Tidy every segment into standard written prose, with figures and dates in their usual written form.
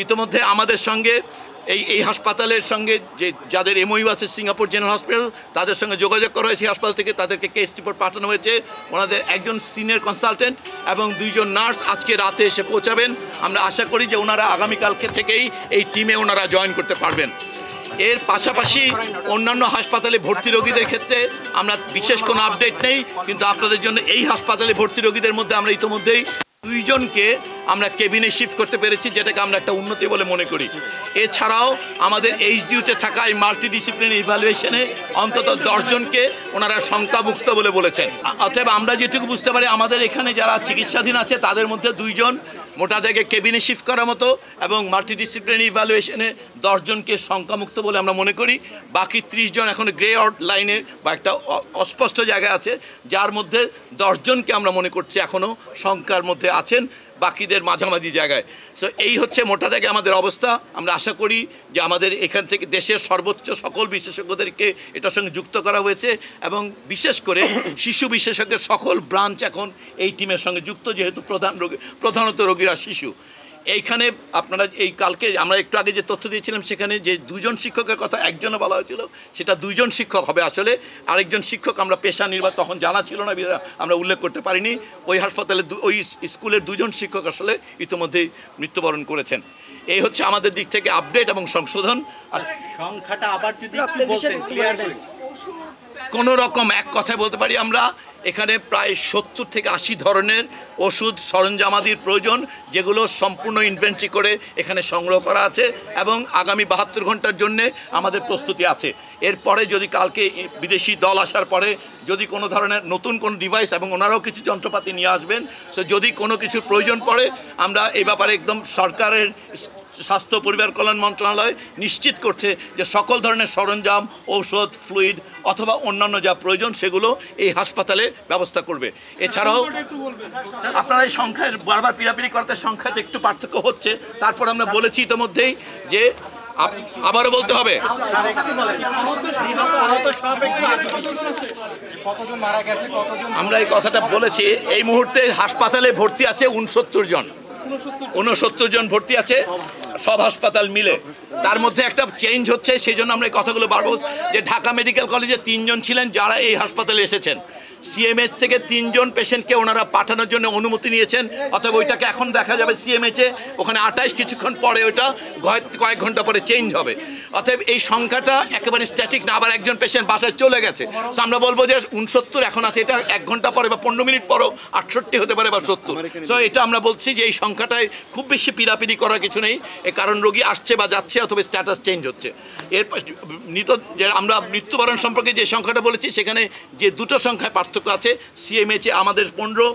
ইতিমধ্যে আমাদের সঙ্গে এই হাসপাতালের সঙ্গে যে যাদের এমওইউ আছে সিঙ্গাপুর জেনারেল হসপিটাল, তাদের সঙ্গে যোগাযোগ করা হয়েছে হাসপাতাল থেকে, তাদেরকে কেস রিপোর্ট পাঠানো হয়েছে। ওনাদের একজন সিনিয়র কনসালটেন্ট এবং 2জন নার্স আজকে রাতে এসে পৌঁছাবেন। আমরা আশা করি যে ওনারা আগামীকালকে থেকেই এই টিমে ওনারা জয়েন করতে পারবেন। এর পাশাপাশি অন্যান্য হাসপাতালে ভর্তি রোগীদের ক্ষেত্রে আমরা বিশেষ কোনো আপডেট নেই, কিন্তু আপনাদের জন্য এই হাসপাতালে ভর্তি রোগীদের মধ্যে আমরা ইতিমধ্যেই 2জনকে আমরা কেবিনে শিফট করতে পেরেছি, যেটাকে আমরা একটা উন্নতি বলে মনে করি। এছাড়াও আমাদের এইচডিইউতে থাকা এই মাল্টিডিসিপ্লিনারি ইভ্যালুয়েশনে অন্তত 10জনকে ওনারা শঙ্কামুক্ত বলে বলেছেন। অতএব আমরা যেটুকু বুঝতে পারি আমাদের এখানে যারা চিকিৎসাধীন আছে তাদের মধ্যে 2জন মোটা থেকে কেবিনে শিফট করার মতো এবং মাল্টিডিসিপ্লিনারি ইভ্যালুয়েশনে 10জনকে শঙ্কামুক্ত বলে আমরা মনে করি। বাকি 30জন এখন গ্রে আউট লাইনে বা একটা অস্পষ্ট জায়গায় আছে, যার মধ্যে 10জনকে আমরা মনে করছি এখনও শঙ্কার মধ্যে আছেন, বাকিদের মাঝামাঝি জায়গায়। সো এই হচ্ছে মোটা দাগে আমাদের অবস্থা। আমরা আশা করি যে আমাদের এখান থেকে দেশের সর্বোচ্চ সকল বিশেষজ্ঞদেরকে এটার সঙ্গে যুক্ত করা হয়েছে এবং বিশেষ করে শিশু বিশেষজ্ঞের সকল ব্রাঞ্চ এখন এই টিমের সঙ্গে যুক্ত, যেহেতু প্রধানত রোগীরা শিশু। এইখানে আপনারা এই কালকে আমরা একটু আগে যে তথ্য দিয়েছিলাম সেখানে যে 2জন শিক্ষকের কথা একজনে বলা হয়েছিল, সেটা 2জন শিক্ষক হবে আসলে। আরেকজন শিক্ষক আমরা পেশা নির্বাচন তখন জানা ছিল না, আমরা উল্লেখ করতে পারিনি। ওই হাসপাতালে ওই স্কুলের 2জন শিক্ষক আসলে ইতিমধ্যেই মৃত্যুবরণ করেছেন। এই হচ্ছে আমাদের দিক থেকে আপডেট এবং সংশোধন। আর সংখ্যাটা আবার যদি একটু বলতেন ক্লিয়ার দেন। কোনো রকম এক কথায় বলতে পারি আমরা এখানে প্রায় 70 থেকে 80 ধরনের ওষুধ সরঞ্জামাদির প্রয়োজন, যেগুলো সম্পূর্ণ ইনভেন্টরি করে এখানে সংগ্রহ করা আছে এবং আগামী 72 ঘন্টার জন্য আমাদের প্রস্তুতি আছে। এরপরে যদি কালকে বিদেশি দল আসার পরে যদি কোনো ধরনের নতুন কোনো ডিভাইস এবং ওনারাও কিছু যন্ত্রপাতি নিয়ে আসবেন, সো যদি কোনো কিছুর প্রয়োজন পড়ে আমরা এই ব্যাপারে একদম সরকারের স্বাস্থ্য পরিবার কল্যাণ মন্ত্রণালয় নিশ্চিত করছে যে সকল ধরনের সরঞ্জাম, ঔষধ, ফ্লুইড অথবা অন্যান্য যা প্রয়োজন সেগুলো এই হাসপাতালে ব্যবস্থা করবে। এছাড়াও আপনারা এই সংখ্যার বারবার পিড়াপিড়ি করতে সংখ্যাতে একটু পার্থক্য হচ্ছে, তারপর আমরা বলেছি ইতিমধ্যেই যে আবারও বলতে হবে আমরা এই কথাটা বলেছি। এই মুহূর্তে হাসপাতালে ভর্তি আছে 69 জন, 69 জন ভর্তি আছে সব হাসপাতাল মিলে। তার মধ্যে একটা চেঞ্জ হচ্ছে, সেই জন্য আমরা এই কথাগুলো বারবার যে ঢাকা মেডিকেল কলেজে 3জন ছিলেন যারা এই হাসপাতালে এসেছেন। সিএমএইচ থেকে 3জন পেশেন্টকে ওনারা পাঠানোর জন্য অনুমতি নিয়েছেন, অথবা ওইটাকে এখন দেখা যাবে সিএমএইচে, ওখানে 28 কিছুক্ষণ পরে ওইটা কয়েক ঘন্টা পরে চেঞ্জ হবে। অতএব এই সংখ্যাটা একেবারে স্ট্যাটিক না, আবার একজন পেশেন্ট বাসায় চলে গেছে। তো আমরা বলবো যে 69 এখন আছে, এটা 1 ঘন্টা পরে বা 15 মিনিট পরও 68 হতে পারে বা 70। সো এটা আমরা বলছি যে এই সংখ্যাটায় খুব বেশি পিড়াপিড়ি করার কিছু নেই, কারণ রোগী আসছে বা যাচ্ছে অথবা স্ট্যাটাস চেঞ্জ হচ্ছে। এর যে আমরা মৃত্যুবরণ সম্পর্কে যে সংখ্যাটা বলেছি সেখানে যে 2টো সংখ্যায় পার্থক্য আছে। সিএমএইচে আমাদের 15,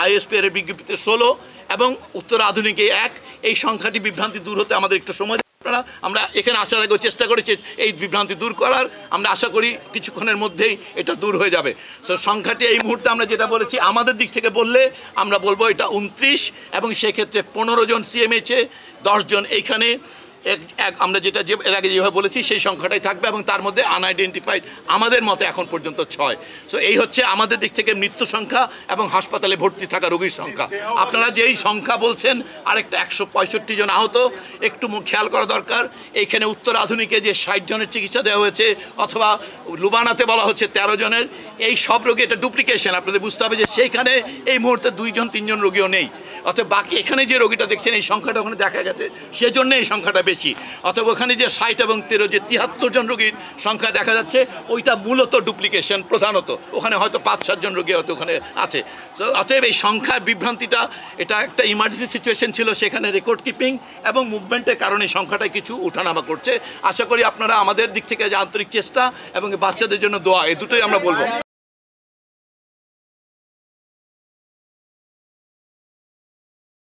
আইএসপি এর বিজ্ঞপ্তিতে 16 এবং উত্তর আধুনিকে 1। এই সংখ্যাটি বিভ্রান্তি দূর হতে আমাদের একটু সময় আপনারা, আমরা এখানে আসার আগে চেষ্টা করেছি এই বিভ্রান্তি দূর করার। আমরা আশা করি কিছুক্ষণের মধ্যেই এটা দূর হয়ে যাবে। সো সংখ্যাটি এই মুহূর্তে আমরা যেটা বলেছি আমাদের দিক থেকে বললে আমরা বলবো এটা 29 এবং সেক্ষেত্রে 15 জন সিএমএইচে, 10 জন এইখানে। আমরা যেটা এর আগে যেভাবে বলেছি সেই সংখ্যাটাই থাকবে এবং তার মধ্যে আনআইডেন্টিফাইড আমাদের মতে এখন পর্যন্ত 6। সো এই হচ্ছে আমাদের দিক থেকে মৃত্যু সংখ্যা এবং হাসপাতালে ভর্তি থাকা রোগীর সংখ্যা। আপনারা যেই সংখ্যা বলছেন আরেকটা 165 জন আহত, একটু খেয়াল করা দরকার। এইখানে উত্তর আধুনিকে যে 60 জনের চিকিৎসা দেওয়া হয়েছে অথবা লুবানাতে বলা হচ্ছে 13 জনের, এই সব রোগী এটা ডুপ্লিকেশন। আপনাদের বুঝতে হবে যে সেইখানে এই মুহূর্তে 2জন 3জন রোগীও নেই। অতএব বাকি এখানে যে রোগীটা দেখছেন এই সংখ্যাটা ওখানে দেখা গেছে, সেজন্য এই সংখ্যাটা বেশি। অতএব ওখানে যে 60 এবং 13 যে 73 জন রোগীর সংখ্যা দেখা যাচ্ছে ওইটা মূলত ডুপ্লিকেশন প্রধানত। ওখানে হয়তো 5-7 জন রোগী হয়তো ওখানে আছে। তো অতএব এই সংখ্যার বিভ্রান্তিটা, এটা একটা ইমার্জেন্সি সিচুয়েশন ছিল, সেখানে রেকর্ড কিপিং এবং মুভমেন্টের কারণে সংখ্যাটায় কিছু উঠানামা করছে। আশা করি আপনারা আমাদের দিক থেকে যে আন্তরিক চেষ্টা এবং বাচ্চাদের জন্য দোয়া, এই দুটোই আমরা বলবো।